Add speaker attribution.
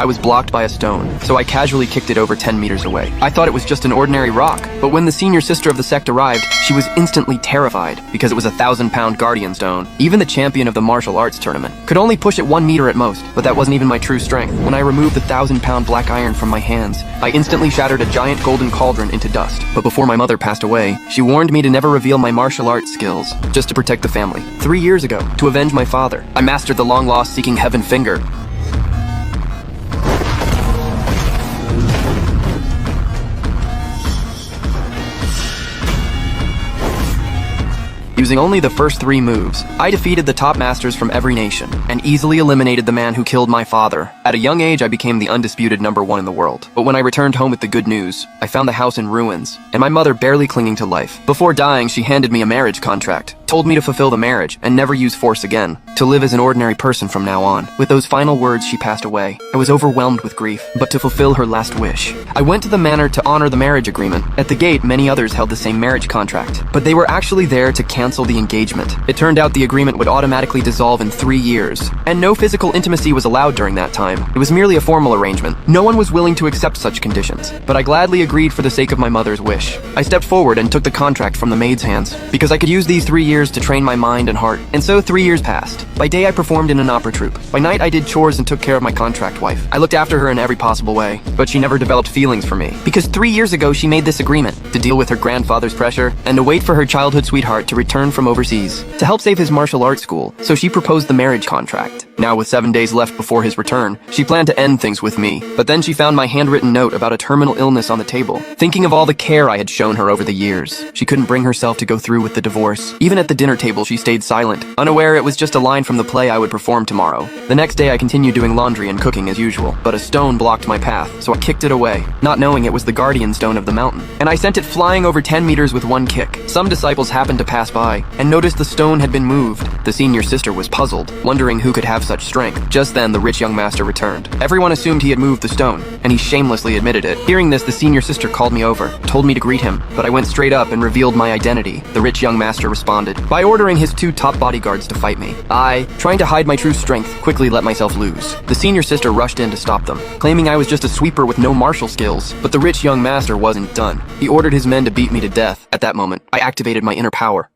Speaker 1: I was blocked by a stone, so I casually kicked it over 10 meters away. I thought it was just an ordinary rock, but when the senior sister of the sect arrived, she was instantly terrified because it was a 1,000-pound guardian stone. Even the champion of the martial arts tournament could only push it 1 meter at most, but that wasn't even my true strength. When I removed the 1,000-pound black iron from my hands, I instantly shattered a giant golden cauldron into dust. But before my mother passed away, she warned me to never reveal my martial arts skills, just to protect the family. 3 years ago, to avenge my father, I mastered the long-lost Seeking Heaven finger. Using only the first 3 moves, I defeated the top masters from every nation and easily eliminated the man who killed my father. At a young age, I became the undisputed #1 in the world. But when I returned home with the good news, I found the house in ruins and my mother barely clinging to life. Before dying, she handed me a marriage contract, told me to fulfill the marriage and never use force again, to live as an ordinary person from now on. With those final words, she passed away. I was overwhelmed with grief, but to fulfill her last wish, I went to the manor to honor the marriage agreement. At the gate, many others held the same marriage contract, but they were actually there to cancel the engagement. It turned out the agreement would automatically dissolve in 3 years, and no physical intimacy was allowed during that time. It was merely a formal arrangement. No one was willing to accept such conditions, but I gladly agreed for the sake of my mother's wish. I stepped forward and took the contract from the maid's hands, because I could use these 3 years to train my mind and heart. And so 3 years passed. By day, I performed in an opera troupe. By night, I did chores and took care of my contract wife. I looked after her in every possible way, but she never developed feelings for me. Because 3 years ago, she made this agreement to deal with her grandfather's pressure and to wait for her childhood sweetheart to return from overseas to help save his martial arts school. So she proposed the marriage contract. Now, with 7 days left before his return, she planned to end things with me. But then she found my handwritten note about a terminal illness on the table. Thinking of all the care I had shown her over the years, she couldn't bring herself to go through with the divorce. Even at the dinner table, she stayed silent, unaware it was just a line from the play I would perform tomorrow. The next day, I continued doing laundry and cooking as usual, but a stone blocked my path, so I kicked it away, not knowing it was the guardian stone of the mountain. And I sent it flying over 10 meters with one kick. Some disciples happened to pass by and noticed the stone had been moved. The senior sister was puzzled, wondering who could have such strength. Just then, the rich young master returned. Everyone assumed he had moved the stone, and he shamelessly admitted it. Hearing this, the senior sister called me over, told me to greet him, but I went straight up and revealed my identity. The rich young master responded by ordering his 2 top bodyguards to fight me. I, trying to hide my true strength, quickly let myself loose. The senior sister rushed in to stop them, claiming I was just a sweeper with no martial skills. But the rich young master wasn't done. He ordered his men to beat me to death. At that moment, I activated my inner power.